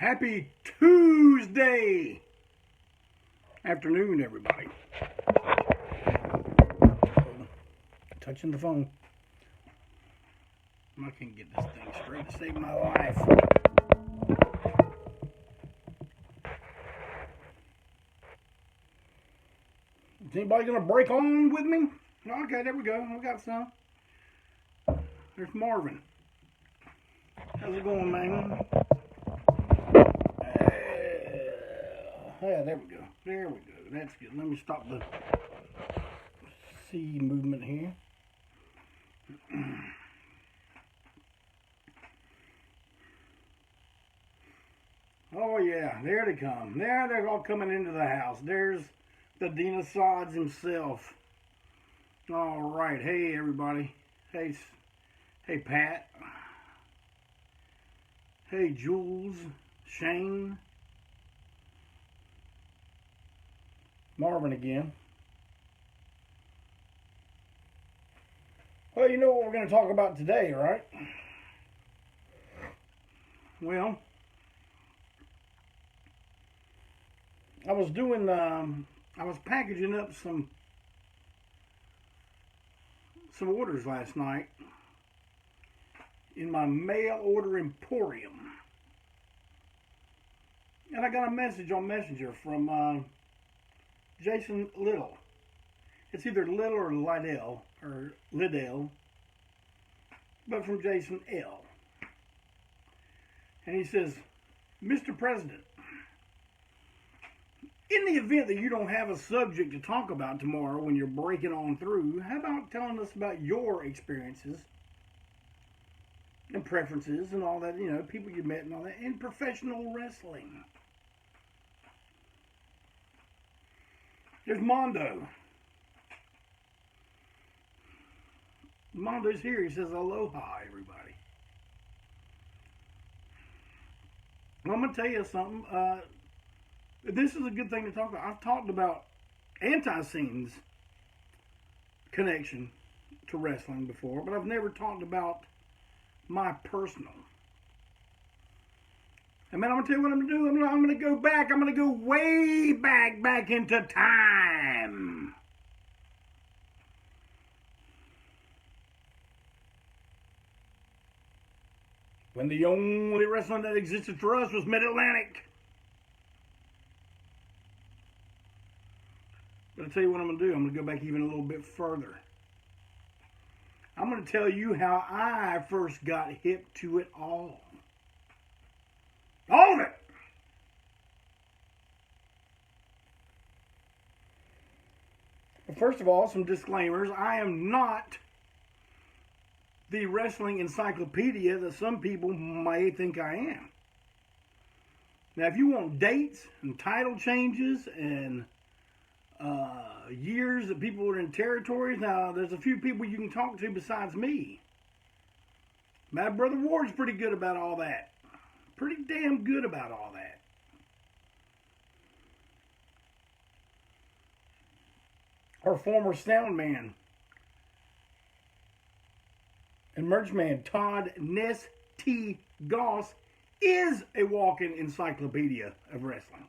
Happy Tuesday afternoon, everybody. Touching the phone. I can't get this thing straight to save my life. Is anybody going to break on with me? Okay, there we go. We got some. There's Marvin. How's it going, man? Yeah, there we go. There we go. That's good. Let me stop the C movement here. Oh, yeah. There they come. There they're all coming into the house. There's the ANTiSEEN himself. All right. Hey, everybody. Hey, Pat. Hey, Jules. Shane. Marvin again. Well, you know what we're going to talk about today, right? Well, I was packaging up some orders last night in my mail order emporium. And I got a message on Messenger from Jason Little. It's either Little or Liddell, but from Jason L. And he says, Mr. President, in the event that you don't have a subject to talk about tomorrow when you're breaking on through, how about telling us about your experiences and preferences and all that, you know, people you met and all that in professional wrestling? There's Mondo. Mondo's here. He says, aloha, everybody. Well, I'm going to tell you something. This is a good thing to talk about. I've talked about ANTiSEEN's connection to wrestling before, but I've never talked about my personal. And man, I'm going to tell you what I'm going to do. I'm going to go back. I'm going to go way back into time. When the only wrestling that existed for us was Mid-Atlantic. But I'll tell you what I'm going to do. I'm going to go back even a little bit further. I'm going to tell you how I first got hip to it all. All of it. But first of all, some disclaimers. I am not the wrestling encyclopedia that some people may think I am. Now, if you want dates and title changes and years that people are in territories, now there's a few people you can talk to besides me. My brother Ward's pretty good about all that. Pretty damn good about all that. Our former sound man and merch man Todd Ness T. Goss is a walking encyclopedia of wrestling.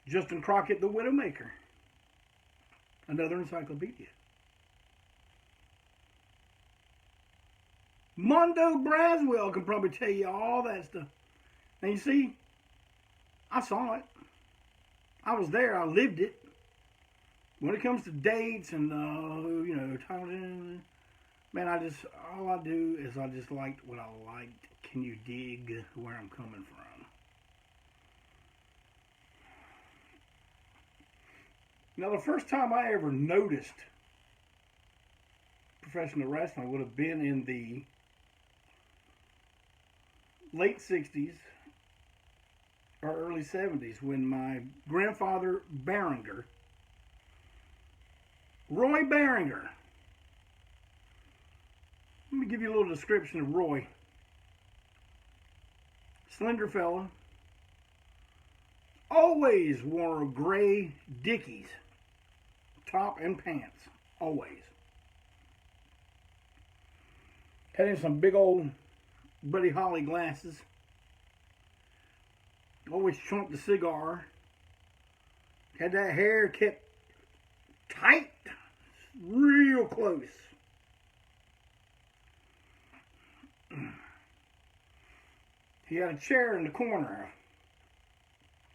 Justin Crockett, the Widowmaker, another encyclopedia. Mondo Braswell can probably tell you all that stuff. Now you see, I saw it. I was there. I lived it. When it comes to dates and you know, man, all I do is I just liked what I liked. Can you dig where I'm coming from? Now, the first time I ever noticed professional wrestling would have been in the late 60s or early 70s when my grandfather Barringer, Roy Barringer, let me give you a little description of Roy. Slender fella, always wore gray Dickies, top and pants, always. Had in some big old Buddy Holly glasses. Always chunked a cigar. Had that hair kept tight, real close. He had a chair in the corner,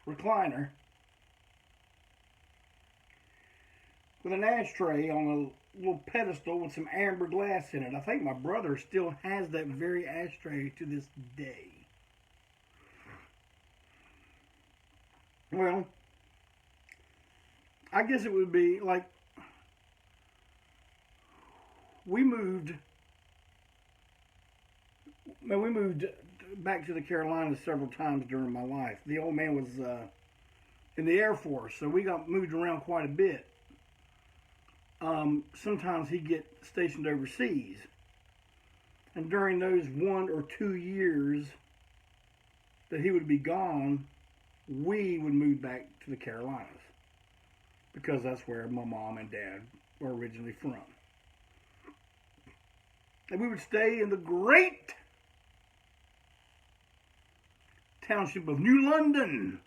recliner, with an ashtray on a little pedestal with some amber glass in it. I think my brother still has that very ashtray to this day. Well, I guess it would be like we moved back to the Carolinas several times during my life. The old man was in the Air Force, so we got moved around quite a bit. Sometimes he'd get stationed overseas. And during those 1 or 2 years that he would be gone, we would move back to the Carolinas. Because that's where my mom and dad were originally from. And we would stay in the great township of New London.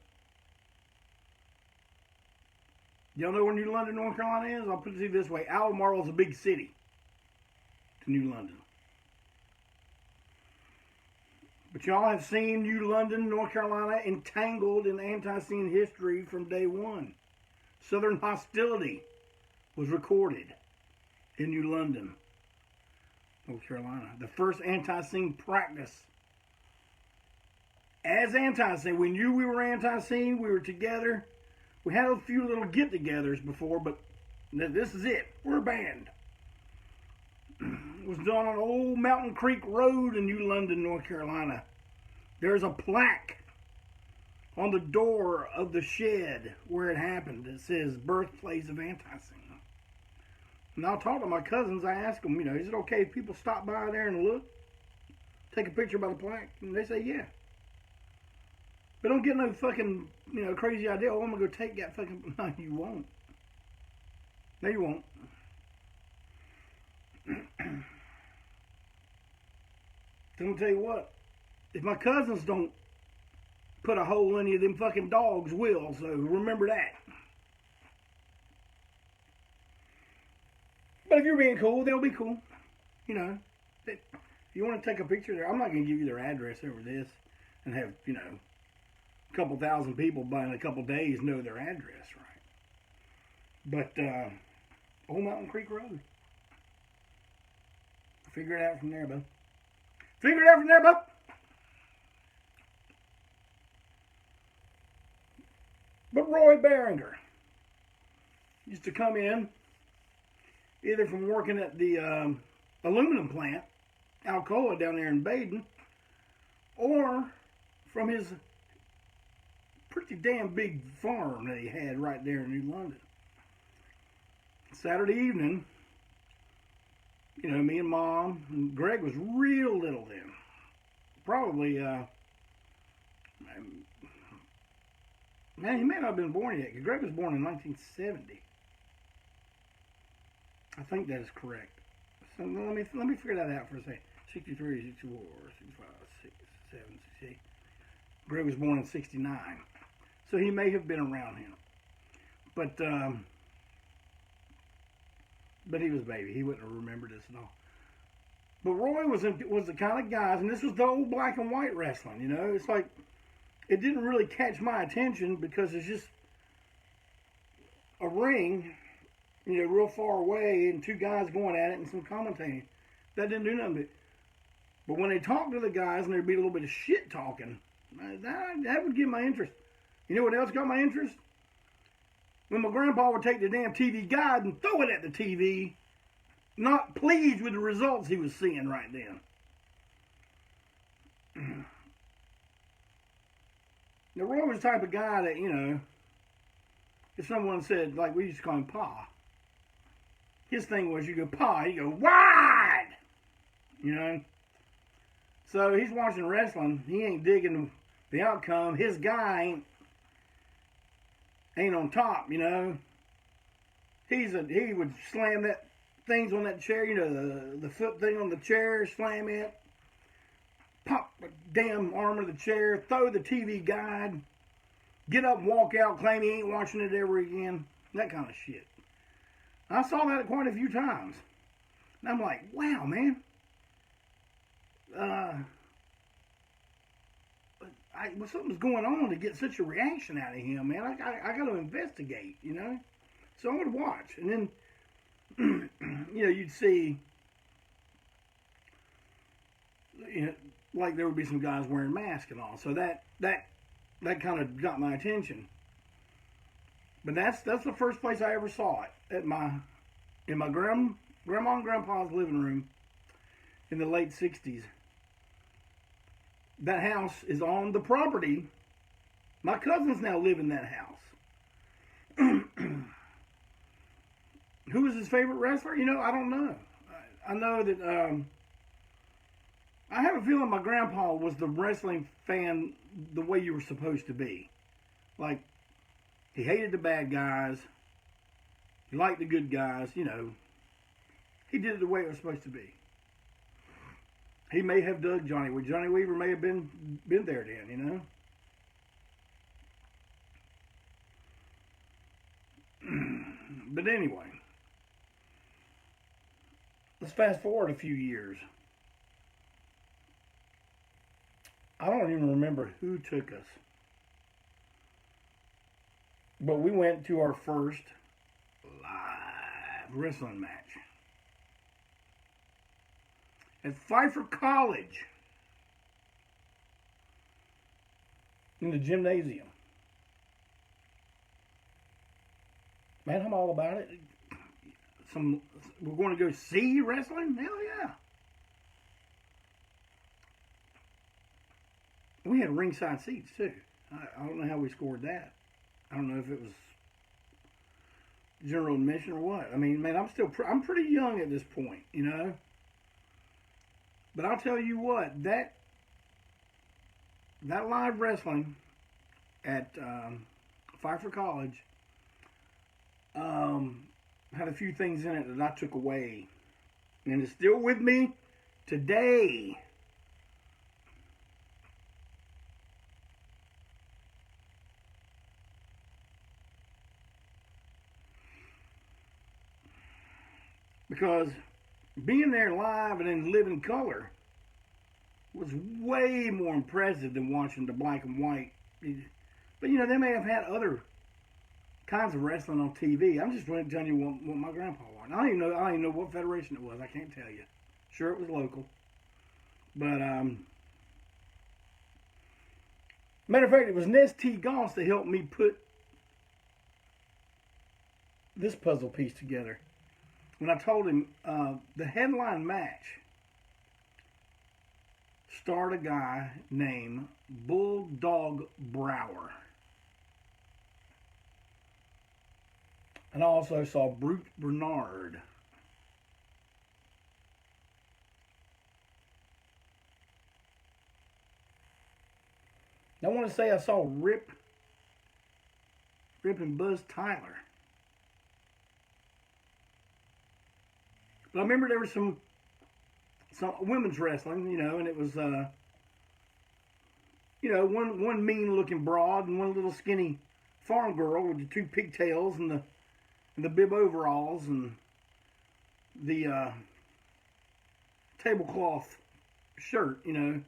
Y'all know where New London, North Carolina is? I'll put it this way. Albemarle is a big city to New London. But y'all have seen New London, North Carolina, entangled in ANTiSEEN history from day one. Southern hostility was recorded in New London, North Carolina. The first ANTiSEEN practice. As ANTiSEEN, we knew we were ANTiSEEN. We were together. We had a few little get-togethers before, but this is it. We're a band. It was done on Old Mountain Creek Road in New London, North Carolina. There's a plaque on the door of the shed where it happened. It says, birthplace of ANTiSEEN. And I'll talk to my cousins. I ask them, is it okay if people stop by there and look? Take a picture by the plaque? And they say, yeah. But don't get no fucking, crazy idea. Oh, I'm going to go take that fucking... No, you won't. No, you won't. So I'm going to tell you what. If my cousins don't put a hole in any of them fucking dogs will, so remember that. But if you're being cool, they'll be cool. If you want to take a picture there, I'm not going to give you their address over this and have, a couple thousand people by in a couple days know their address, right? But, Old Mountain Creek Road. Figure it out from there, bud. Figure it out from there, bud. But Roy Barringer used to come in either from working at the aluminum plant, Alcoa down there in Baden, or from his pretty damn big farm that he had right there in New London. Saturday evening, me and Mom, and Greg was real little then. Probably, man, he may not have been born yet, because Greg was born in 1970. I think that is correct. So let me figure that out for a second. 63, 64, 65, 67, 68. Greg was born in 69. So he may have been around him. But he was a baby. He wouldn't have remembered this at all. But Roy was the kind of guys, and this was the old black and white wrestling, It's like, it didn't really catch my attention because it's just a ring, real far away and two guys going at it and some commentating. That didn't do nothing. But when they talked to the guys and there'd be a little bit of shit talking, that would get my interest. You know what else got my interest? When my grandpa would take the damn TV guide and throw it at the TV, not pleased with the results he was seeing right then. Now, Roy was the type of guy that, if someone said, like we used to call him Pa, his thing was you go, Pa, you go, wide! So he's watching wrestling. He ain't digging the outcome. His guy ain't on top, He would slam things on that chair, the foot thing on the chair, slam it. pop the damn arm of the chair, throw the TV guide, get up and walk out, claim he ain't watching it ever again. That kind of shit. I saw that quite a few times. And I'm like, wow, man. Something's going on to get such a reaction out of him, man. I got to investigate, you know. So I would watch, and then you know, you'd see, you know, like there would be some guys wearing masks and all. So that kind of got my attention. But that's the first place I ever saw it, in my grandma and grandpa's living room in the late '60s. That house is on the property. My cousins now live in that house. Who was his favorite wrestler? You know, I don't know. I know that I have a feeling my grandpa was the wrestling fan the way you were supposed to be. Like, he hated the bad guys. He liked the good guys, you know. He did it the way it was supposed to be. He may have dug Johnny Weaver. Johnny Weaver may have been there then, you know. But anyway, let's fast forward a few years. I don't even remember who took us. But we went to our first live wrestling match at Pfeiffer College in the gymnasium. Man, I'm all about it. We're going to go see wrestling? Hell yeah. We had ringside seats too. I don't know how we scored that. I don't know if it was general admission or what. I mean, man, I'm pretty young at this point, you know. But I'll tell you what, that live wrestling at Pfeiffer College had a few things in it that I took away, and it's still with me today. Because being there live and in living color was way more impressive than watching the black and white. But, you know, they may have had other kinds of wrestling on TV. I'm just telling you what my grandpa wanted. I don't even know what federation it was. I can't tell you. Sure, it was local. But, matter of fact, it was Ness T. Goss that helped me put this puzzle piece together. When I told him the headline match starred a guy named Bulldog Brower. And I also saw Brute Bernard. I want to say I saw Rip and Buzz Tyler. But I remember there was some women's wrestling, you know, and it was, you know, one mean-looking broad and one little skinny farm girl with the two pigtails and the bib overalls and the tablecloth shirt, you know,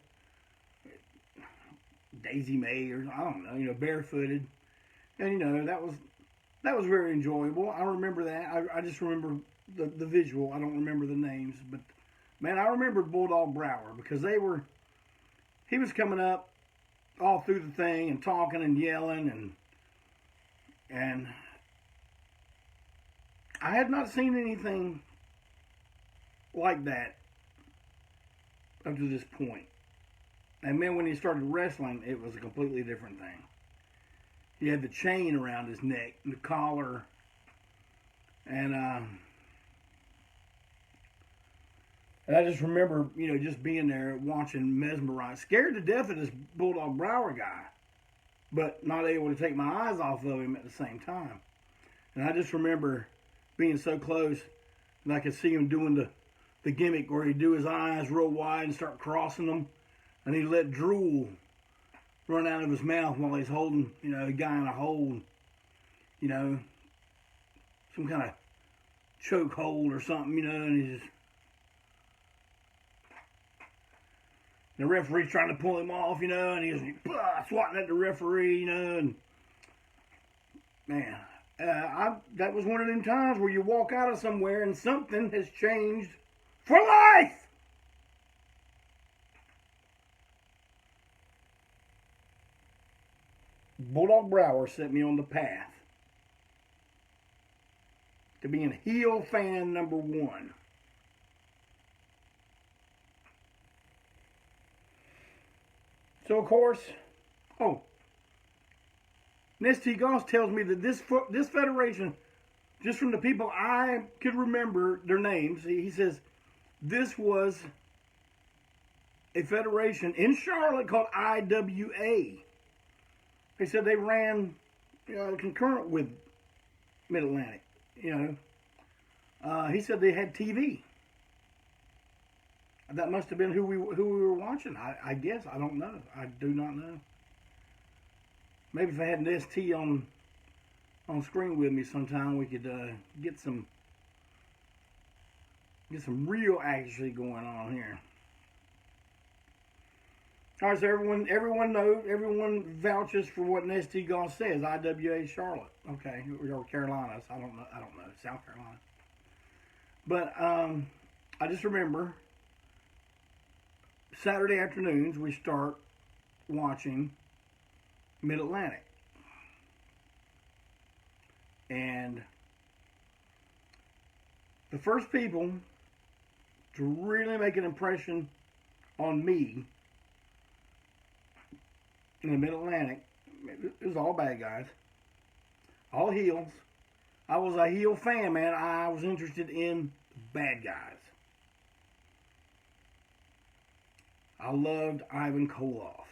Daisy May, or I don't know, you know, barefooted, and you know that was very enjoyable. I remember that. I just remember the visual. I don't remember the names, but man, I remember Bulldog Brower because he was coming up all through the thing and talking and yelling and I had not seen anything like that up to this point. And then when he started wrestling, it was a completely different thing. He had the chain around his neck, and the collar, and I just remember, you know, just being there watching, mesmerized, scared to death of this Bulldog Brower guy, but not able to take my eyes off of him at the same time. And I just remember being so close that I could see him doing the gimmick where he'd do his eyes real wide and start crossing them, and he let drool run out of his mouth while he's holding, a guy in a hold, some kind of choke hold or something, and he's just, the referee's trying to pull him off, and he's swatting at the referee, and man, that was one of them times where you walk out of somewhere and something has changed for life. Bulldog Brower set me on the path to being heel fan number one. So, of course, Nesty Goss tells me that this federation, just from the people I could remember their names, he says this was a federation in Charlotte called IWA. They said they ran concurrent with Mid-Atlantic, He said they had TV. That must have been who we were watching. I guess. I don't know. I do not know. Maybe if I had an ST on screen with me sometime, we could get some real action going on here. All right, so everyone knows, everyone vouches for what Nesty Goss says. IWA Charlotte, okay, or Carolina. I don't know, South Carolina. But I just remember Saturday afternoons we start watching Mid-Atlantic, and the first people to really make an impression on me in the Mid-Atlantic, it was all bad guys, all heels. I was a heel fan, man. I was interested in bad guys. I loved Ivan Koloff.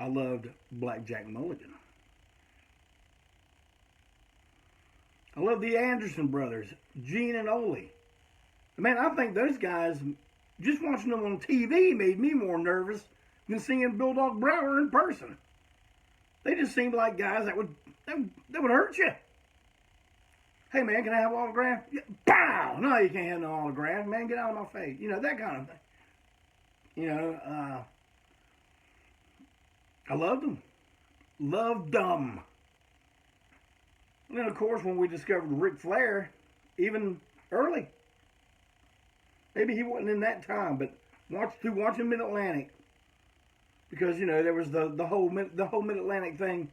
I loved Blackjack Mulligan. I loved the Anderson brothers, Gene and Ole. Man, I think those guys, just watching them on TV made me more nervous than seeing Bulldog Brower in person. They just seemed like guys that would hurt you. Hey, man, can I have an autograph? Yeah, pow! No, you can't have no autograph. Man, get out of my face. That kind of thing. I loved them. Loved them. And then, of course, when we discovered Ric Flair, even early, maybe he wasn't in that time, but watching Mid-Atlantic, because, there was the whole Mid-Atlantic thing.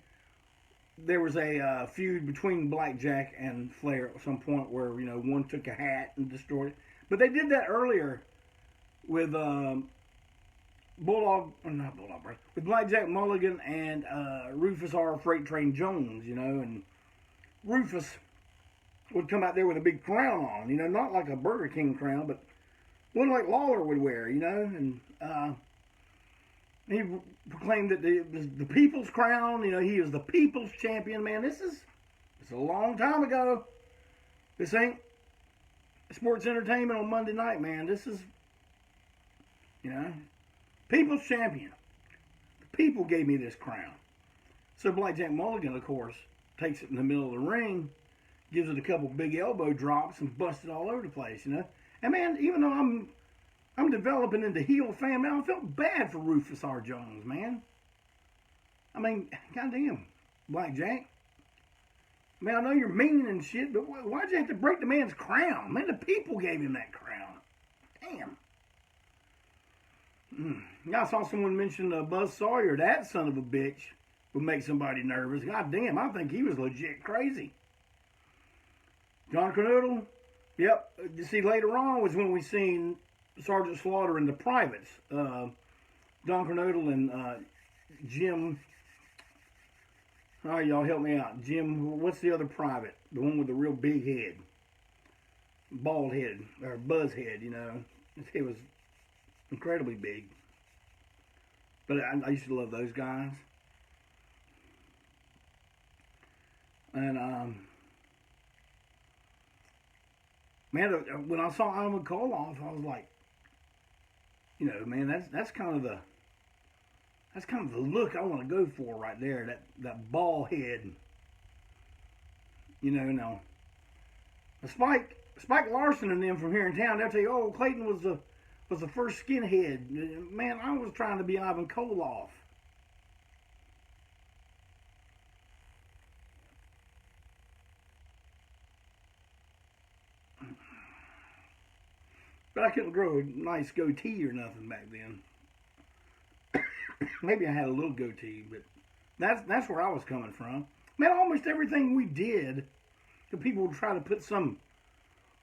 There was a feud between Blackjack and Flair at some point where, one took a hat and destroyed it. But they did that earlier with with Blackjack Mulligan and Rufus R. Freight Train Jones, and Rufus would come out there with a big crown on, not like a Burger King crown, but one like Lawler would wear, and he proclaimed that the people's crown, he is the people's champion. Man, it's a long time ago. This ain't sports entertainment on Monday night, man. This is, people's champion. The people gave me this crown. So Blackjack Mulligan, of course, takes it in the middle of the ring, gives it a couple big elbow drops, and busts it all over the place, And man, even though I'm developing into heel fan, man, I felt bad for Rufus R. Jones, man. I mean, goddamn, Blackjack. Man, I know you're mean and shit, but why'd you have to break the man's crown? Man, the people gave him that crown. Damn. I saw someone mention Buzz Sawyer. That son of a bitch would make somebody nervous. God damn, I think he was legit crazy. John Kernodle, yep. You see, later on was when we seen Sergeant Slaughter and the privates. Don Kernodle and Jim. All right, y'all help me out. Jim, what's the other private? The one with the real big head. Bald head, or buzz head, His head was incredibly big. But I used to love those guys. And, man, when I saw Ivan Koloff, I was like, You know, man, that's kind of the look I want to go for right there. That bald head. You know, now Spike Larson and them from here in town, they'll tell you, oh, Clayton was the first skinhead. Man, I was trying to be Ivan Koloff. But I couldn't grow a nice goatee or nothing back then. Maybe I had a little goatee, but that's where I was coming from. Man, almost everything we did, the people would try to put some,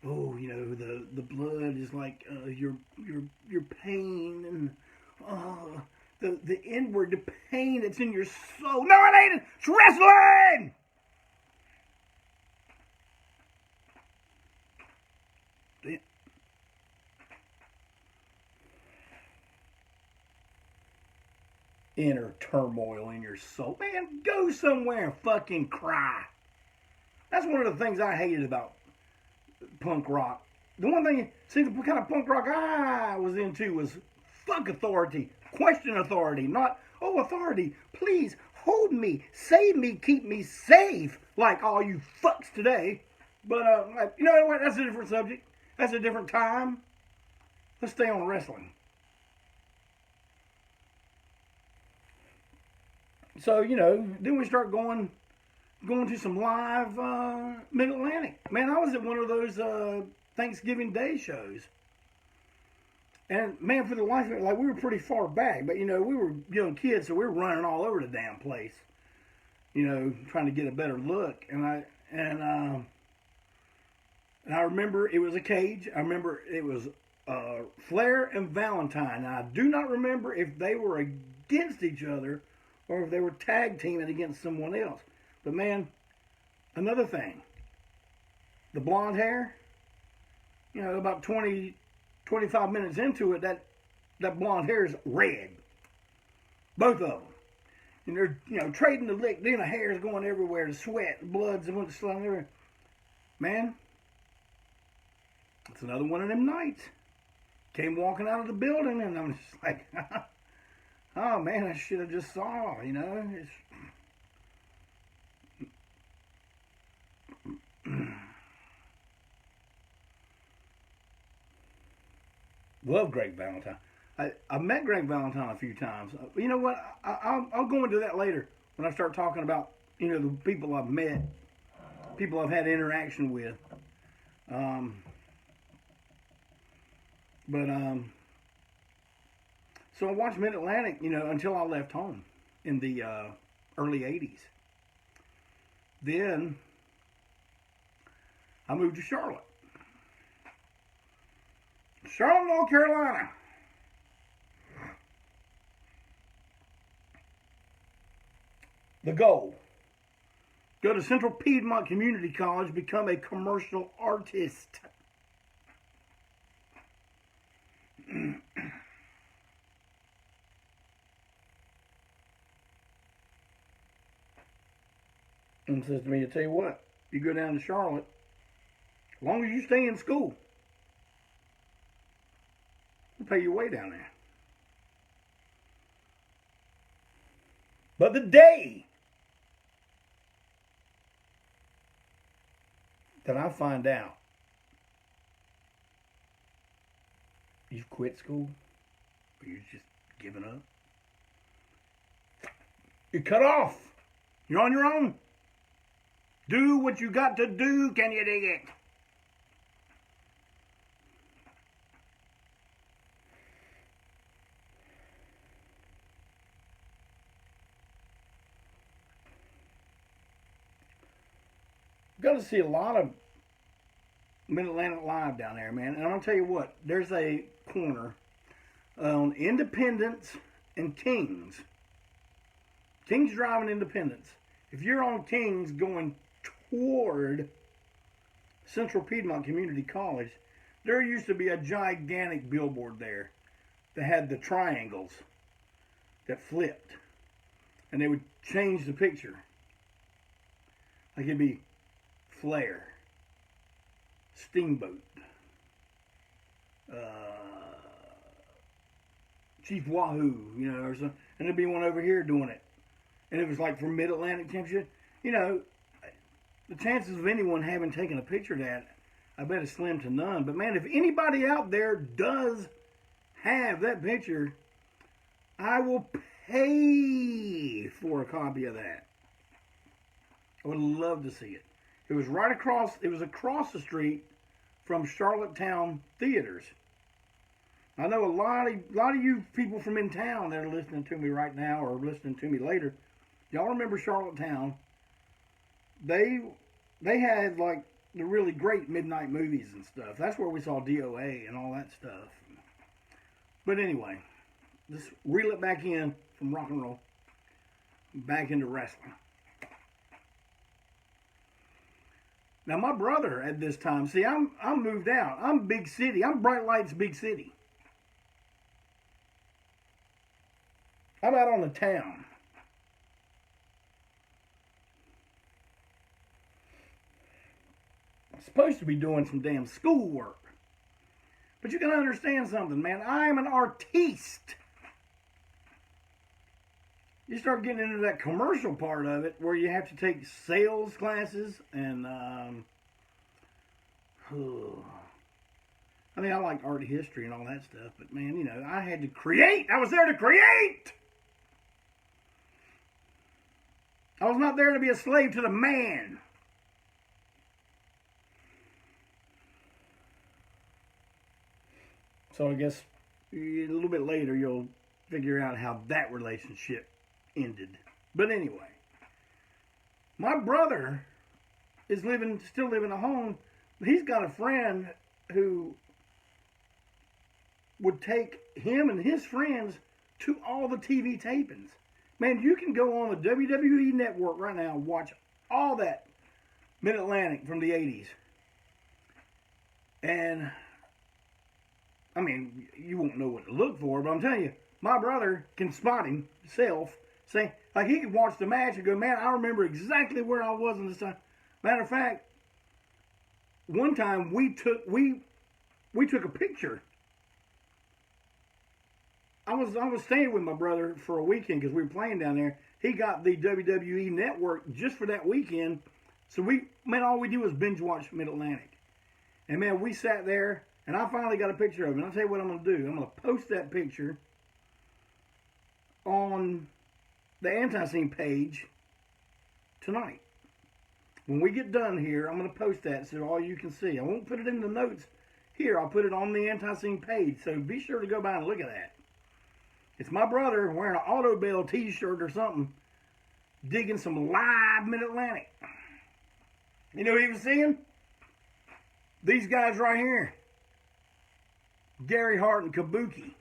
oh, you know, the blood is like your pain and the inward, the pain that's in your soul. No, it ain't. It's wrestling. Inner turmoil in your soul. Man, go somewhere and fucking cry. That's one of the things I hated about punk rock. The one thing, see, the kind of punk rock I was into was fuck authority, question authority, not, oh, authority, please hold me, save me, keep me safe, like all you fucks today. But, you know what, that's a different subject. That's a different time. Let's stay on wrestling. So, you know, then we start going to some live Mid-Atlantic. Man, I was at one of those Thanksgiving Day shows. And, man, for the life of it, like, we were pretty far back. But, you know, we were young kids, so we were running all over the damn place. You know, trying to get a better look. And I remember it was a cage. I remember it was Flair and Valentine. Now, I do not remember if they were against each other or if they were tag teaming against someone else. But man, another thing, the blonde hair, you know, about 20, 25 minutes into it, that blonde hair is red. Both of them. And they're, you know, trading the lick, then the hair is going everywhere, the sweat, the blood's going to slide everywhere. Man, it's another one of them nights. Came walking out of the building and I'm just like, oh man, I should have just saw, you know. Love Greg Valentine. I met Greg Valentine a few times. You know what? I'll go into that later when I start talking about, you know, the people I've met, people I've had interaction with. So I watched Mid-Atlantic, you know, until I left home in the early 80s. Then I moved to Charlotte. Charlotte, North Carolina. The goal: go to Central Piedmont Community College, become a commercial artist. And says to me, I tell you what, you go down to Charlotte, as long as you stay in school, we'll pay your way down there. But the day that I find out you've quit school, or you're just giving up, you're cut off. You're on your own. Do what you got to do. Can you dig it? Got to see a lot of Mid-Atlantic Live down there, man. And I'm going to tell you what, there's a corner on Independence and Kings. Kings Drive and Independence. If you're on Kings going toward Central Piedmont Community College, there used to be a gigantic billboard there that had the triangles that flipped. And they would change the picture. Like it'd be Flair, Steamboat, Chief Wahoo, you know, or something. And there'd be one over here doing it. And it was like for Mid-Atlantic Championship. You know, the chances of anyone having taken a picture of that, I bet it's slim to none. But man, if anybody out there does have that picture, I will pay for a copy of that. I would love to see it. It was across the street from Charlottetown Theaters. I know a lot of you people from in town that are listening to me right now or listening to me later, y'all remember Charlottetown. They had like the really great midnight movies and stuff. That's where we saw DOA and all that stuff. But anyway, let's reel it back in from rock and roll, back into wrestling. Now my brother at this time, see, I'm moved out. I'm big city. I'm Bright Lights, big city. How about on the town? I'm supposed to be doing some damn schoolwork. But you gotta understand something, man. I am an artiste. You start getting into that commercial part of it where you have to take sales classes and, I mean, I like art history and all that stuff, but man, you know, I had to create. I was there to create. I was not there to be a slave to the man. So I guess a little bit later you'll figure out how that relationship ended. But anyway, my brother is still living at home. He's got a friend who would take him and his friends to all the TV tapings. Man, you can go on the WWE network right now and watch all that Mid-Atlantic from the 80s. And, I mean, you won't know what to look for, but I'm telling you, my brother can spot himself. Say, like he could watch the match and go, man, I remember exactly where I was in this time. Matter of fact, one time we took a picture. I was staying with my brother for a weekend because we were playing down there. He got the WWE network just for that weekend. So all we do was binge watch Mid-Atlantic. And man, we sat there and I finally got a picture of it. And I'll tell you what I'm going to do. I'm going to post that picture on the ANTiSEEN page tonight. When we get done here, I'm going to post that so all you can see. I won't put it in the notes here. I'll put it on the ANTiSEEN page. So be sure to go by and look at that. It's my brother wearing an Auto Bell t-shirt or something, digging some live Mid-Atlantic. You know what he was seeing? These guys right here. Gary Hart and Kabuki.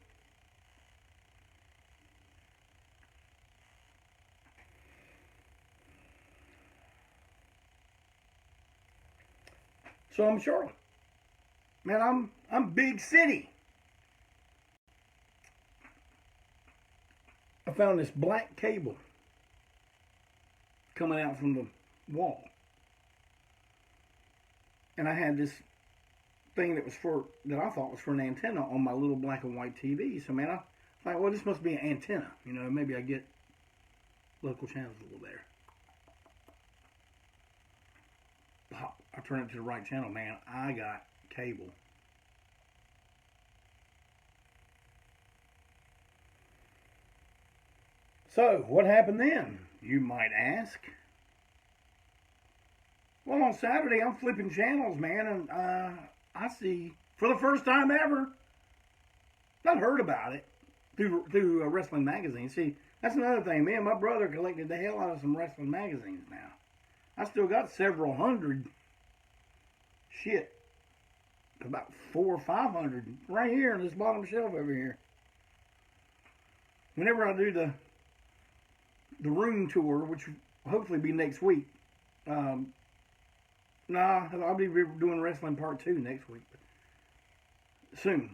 So I'm Charlotte. Man, I'm big city. I found this black cable coming out from the wall. And I had this thing that I thought was for an antenna on my little black and white TV. So man, I thought, well, this must be an antenna. You know, maybe I get local channels a little better. Pop. I turned it to the right channel, man. I got cable. So, what happened then, you might ask? Well, on Saturday, I'm flipping channels, man, and I see, for the first time ever, I've heard about it through a wrestling magazine. See, that's another thing. Me and my brother collected the hell out of some wrestling magazines now. I still got several hundred. Shit. About 400 or 500 right here on this bottom shelf over here. Whenever I do the room tour, which will hopefully be next week. I'll be doing wrestling part 2 next week. Soon.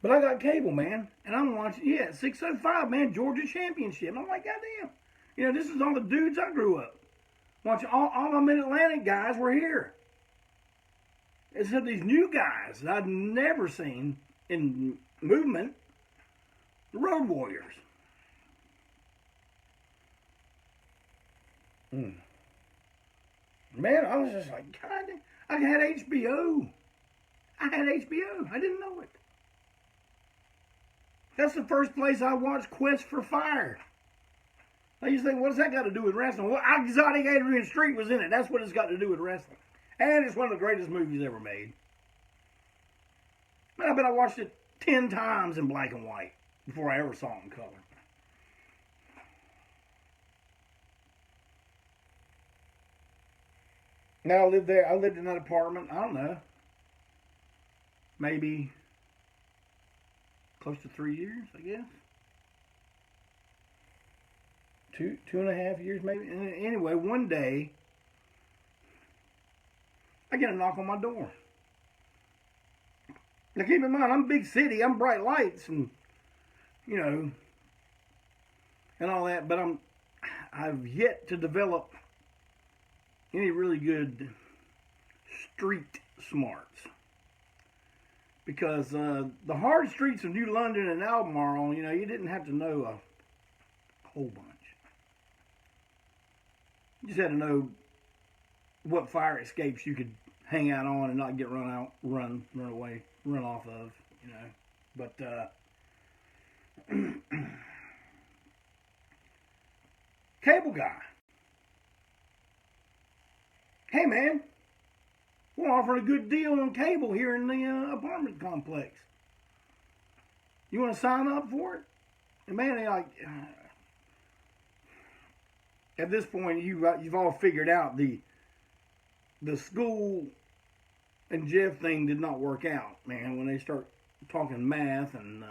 But I got cable, man, and I'm watching, 605, man, Georgia Championship. And I'm like, goddamn. You know, this is all the dudes I grew up. Watching all my Mid-Atlantic guys were here. Except these new guys that I'd never seen in movement, the Road Warriors. Man, I was just like, God, I had HBO. I didn't know it. That's the first place I watched Quest for Fire. I used to think, what's that got to do with wrestling? Well, Exotic Adrian Street was in it. That's what it's got to do with wrestling. And it's one of the greatest movies ever made. I bet I watched it 10 times in black and white before I ever saw it in color. Now I lived there. I lived in that apartment, I don't know, maybe close to 3 years, I guess. 2.5 years maybe. And anyway, one day, I get a knock on my door. Now keep in mind, I'm big city, I'm bright lights and, you know, and all that, but I've yet to develop any really good street smarts. Because the hard streets of New London and Albemarle, you know, you didn't have to know a whole bunch. You just had to know what fire escapes you could hang out on and not get run off of, you know. But cable guy. Hey man, we're offering a good deal on cable here in the apartment complex. You want to sign up for it? And man, like, at this point, you've all figured out the school and Jeff thing did not work out, man. When they start talking math and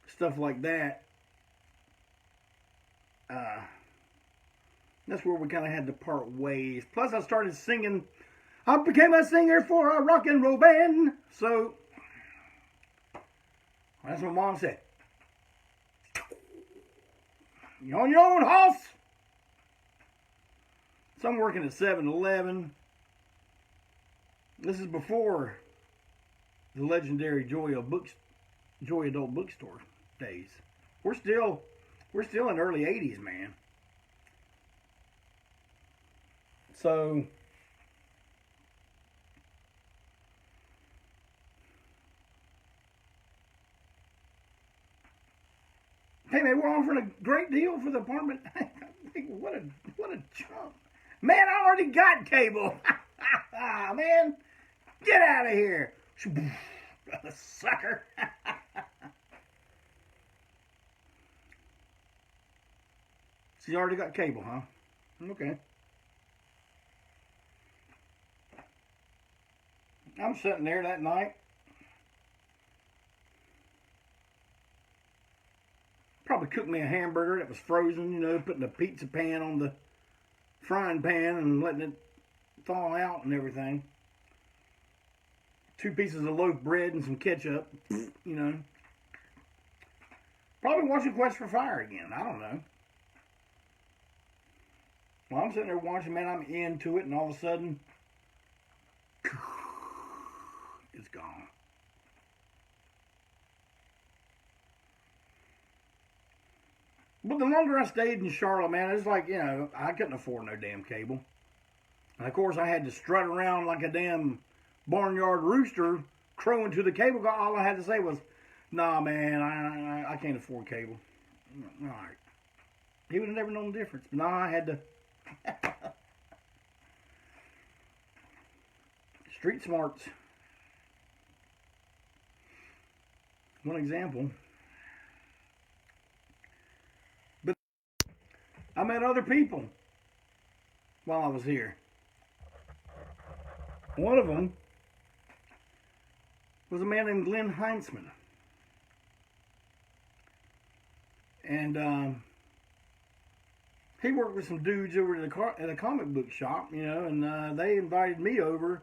stuff like that, that's where we kind of had to part ways. Plus, I started singing. I became a singer for a rock and roll band. So, that's what Mom said. You on your own, hoss? So I'm working at 7-Eleven. This is before the legendary Joy Adult Bookstore days. We're still in the early 80s, man. So hey man, we're offering a great deal for the apartment. what a chump. Man, I already got cable. Man, get out of here. Sucker. So you already got cable, huh? Okay. I'm sitting there that night. Probably cooked me a hamburger that was frozen, you know, putting a pizza pan on the frying pan and letting it thaw out and everything. 2 pieces of loaf bread and some ketchup, you know. Probably watching Quest for Fire again. I don't know. Well, I'm sitting there watching, man, I'm into it, and all of a sudden, it's gone. But the longer I stayed in Charlotte, man, it's like, you know, I couldn't afford no damn cable. And of course, I had to strut around like a damn barnyard rooster crowing to the cable guy. All I had to say was, nah, man, I can't afford cable. All right. He would have never known the difference. But nah, I had to. Street smarts. One example. But I met other people while I was here. One of them was a man named Glenn Heinzman. And he worked with some dudes over at a comic book shop, you know, and they invited me over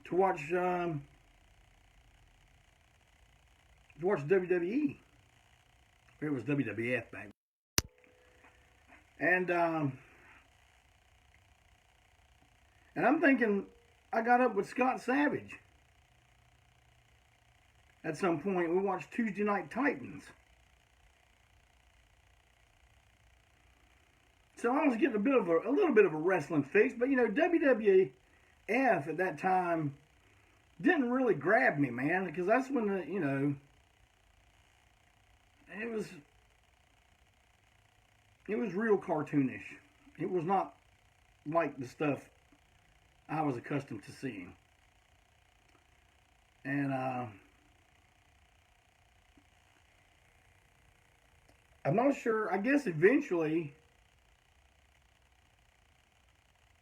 to watch WWE. It was WWF back. And I'm thinking, I got up with Scott Savage. at some point. We watched Tuesday Night Titans. So I was getting a little bit of a wrestling fix, but you know, WWF at that time didn't really grab me, man, because that's when you know, it was real cartoonish. It was not like the stuff I was accustomed to seeing. And I'm not sure. I guess eventually,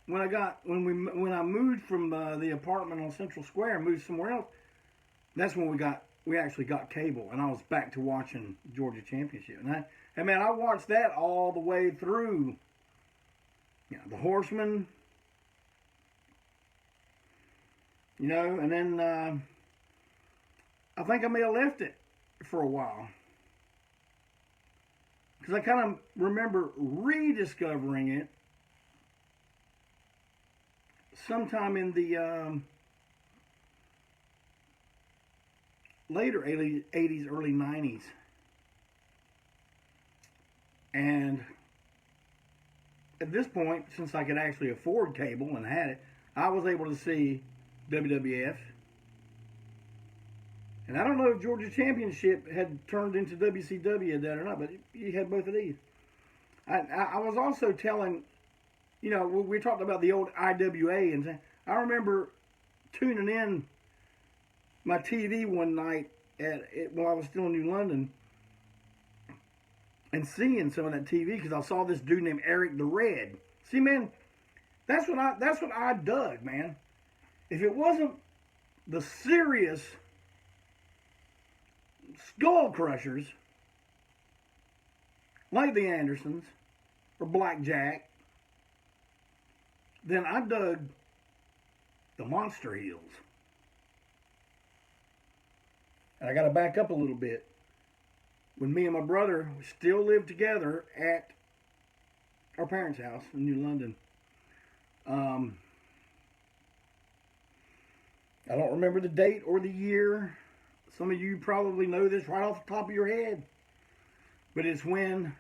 when I moved from the apartment on Central Square and moved somewhere else, that's when we actually got cable, and I was back to watching Georgia Championship. And man, I watched that all the way through. You know, the Horsemen. You know, and then I think I may have left it for a while. Because I kind of remember rediscovering it sometime in the later 80s, early 90s. And at this point, since I could actually afford cable and had it, I was able to see WWF. And I don't know if Georgia Championship had turned into WCW that or not, but you had both of these. I was also telling, you know, we talked about the old IWA, and I remember tuning in my TV one night while I was still in New London and seeing some of that TV because I saw this dude named Eric the Red. See, man, that's what I dug, man. If it wasn't the serious skull crushers like the Andersons or Blackjack, then I dug the Monster Heels. And I got to back up a little bit. When me and my brother still lived together at our parents' house in New London, I don't remember the date or the year. Some of you probably know this right off the top of your head. But it's when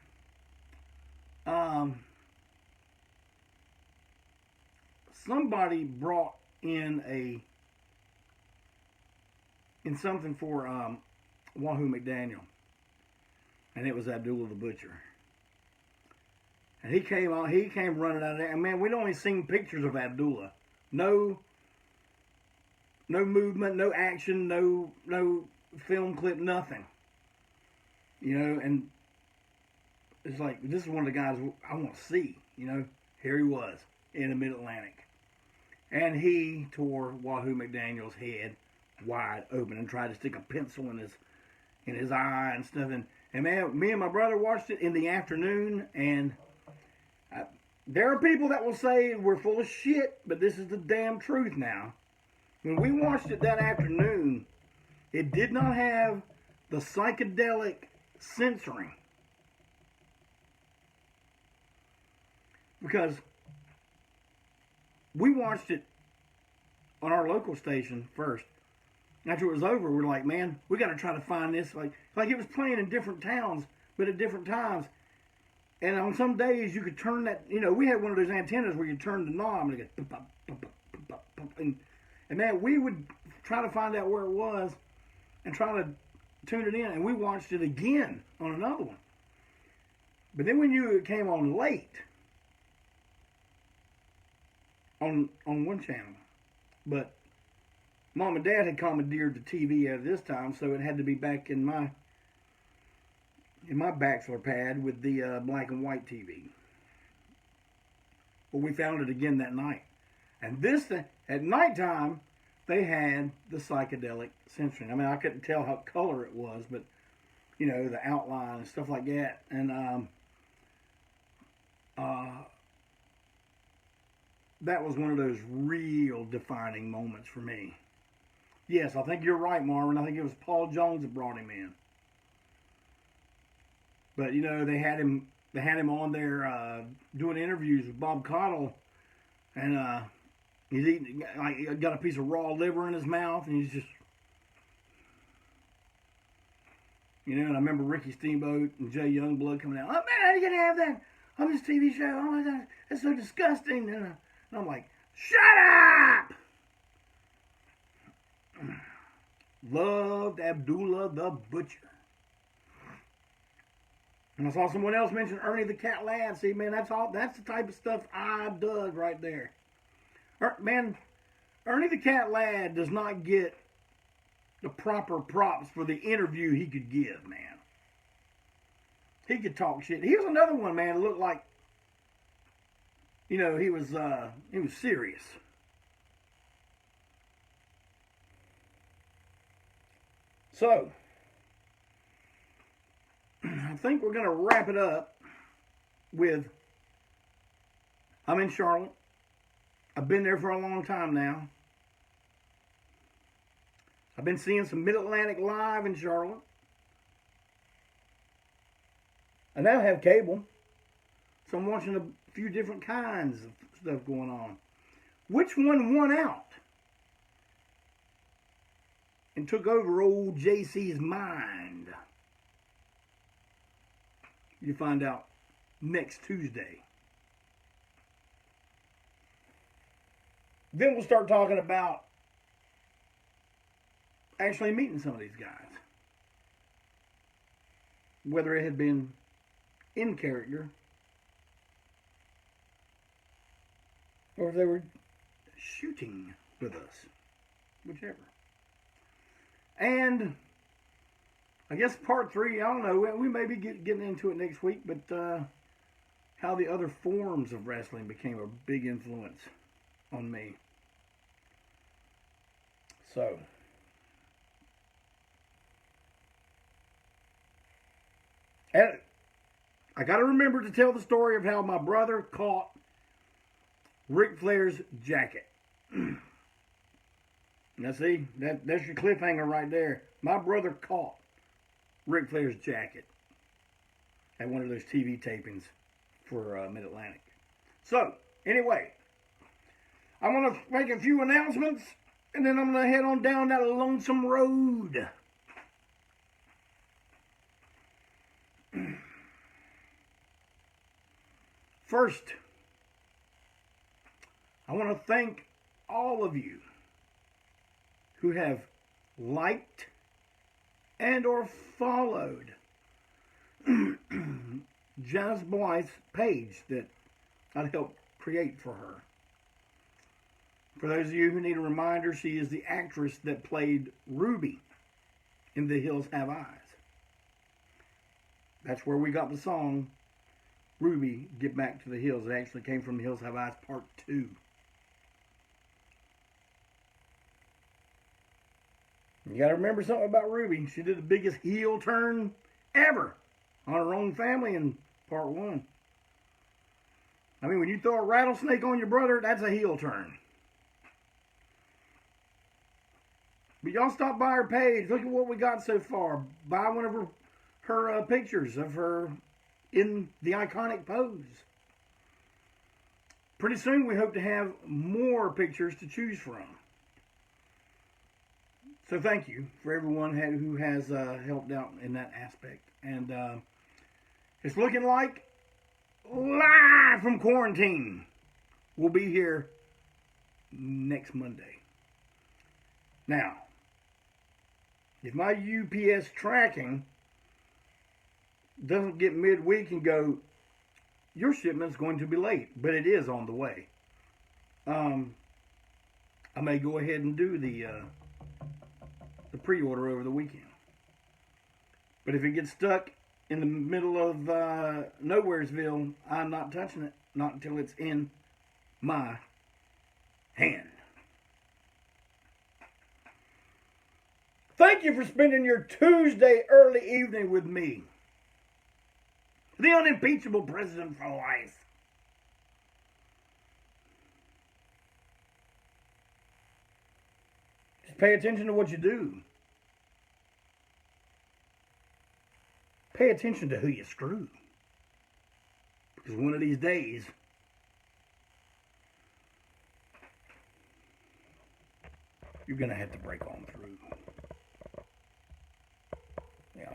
somebody brought in something for Wahoo McDaniel. And it was Abdullah the Butcher. And he came running out of there. And man, we'd only seen pictures of Abdullah. No movement, no action, no film clip, nothing. You know, and it's like, this is one of the guys I want to see. You know, here he was in the Mid-Atlantic. And he tore Wahoo McDaniel's head wide open and tried to stick a pencil in his eye and stuff. And man, me and my brother watched it in the afternoon, and there are people that will say we're full of shit, but this is the damn truth now. When we watched it that afternoon, it did not have the psychedelic censoring. Because we watched it on our local station first. After it was over, we're like, man, we got to try to find this. Like it was playing in different towns, but at different times. And on some days, you could turn that, you know, we had one of those antennas where you turn the knob and it goes, and man, we would try to find out where it was and try to tune it in. And we watched it again on another one. But then we knew it came on late on one channel. But Mom and Dad had commandeered the TV at this time, so it had to be back in my bachelor pad with the black and white TV. But we found it again that night. And this thing, at nighttime, they had the psychedelic censoring. I mean, I couldn't tell what color it was, but, you know, the outline and stuff like that. And that was one of those real defining moments for me. Yes, I think you're right, Marvin. I think it was Paul Jones that brought him in. But, you know, they had him on there doing interviews with Bob Caudle, and he's eating, like, got a piece of raw liver in his mouth, and he's just, You know, and I remember Ricky Steamboat and Jay Youngblood coming out. Oh, man, how are you going to have that on this TV show? Oh, my God, that's so disgusting. And I'm like, shut up! Loved Abdullah the Butcher. And I saw someone else mention Ernie the Cat Lad. See, man, that's the type of stuff I dug right there. Man, Ernie the Cat Lad does not get the proper props for the interview he could give, man. He could talk shit. He was another one, man, that looked like, you know, he was serious. So, I think we're going to wrap it up with, I'm in Charlotte. I've been there for a long time now. I've been seeing some Mid-Atlantic live in Charlotte. I now have cable, so I'm watching a few different kinds of stuff going on. Which one won out and took over old JC's mind? You find out next Tuesday. Then we'll start talking about actually meeting some of these guys. Whether it had been in character or if they were shooting with us. Whichever. And I guess part 3, I don't know, we may be getting into it next week, but how the other forms of wrestling became a big influence on me. So, and I got to remember to tell the story of how my brother caught Ric Flair's jacket. Now see, that's your cliffhanger right there. My brother caught Ric Flair's jacket at one of those TV tapings for Mid-Atlantic. So, anyway, I'm going to make a few announcements, and then I'm going to head on down that lonesome road. First, I want to thank all of you who have liked and or followed Janice Blythe's page that I helped create for her. For those of you who need a reminder, she is the actress that played Ruby in The Hills Have Eyes. That's where we got the song Ruby, Get Back to the Hills. It actually came from The Hills Have Eyes Part 2. You got to remember something about Ruby. She did the biggest heel turn ever on her own family in Part 1. I mean, when you throw a rattlesnake on your brother, that's a heel turn. But y'all stop by her page. Look at what we got so far. Buy one of her pictures of her in the iconic pose. Pretty soon we hope to have more pictures to choose from. So thank you for everyone who has helped out in that aspect. And it's looking like live from quarantine. We'll be here next Monday. Now, if my UPS tracking doesn't get midweek and go, your shipment's going to be late, but it is on the way. I may go ahead and do the pre-order over the weekend. But if it gets stuck in the middle of Nowheresville, I'm not touching it, not until it's in my hand. Thank you for spending your Tuesday early evening with me. The Unimpeachable President for Life. Just pay attention to what you do. Pay attention to who you screw. Because one of these days, you're going to have to break on through. Yeah.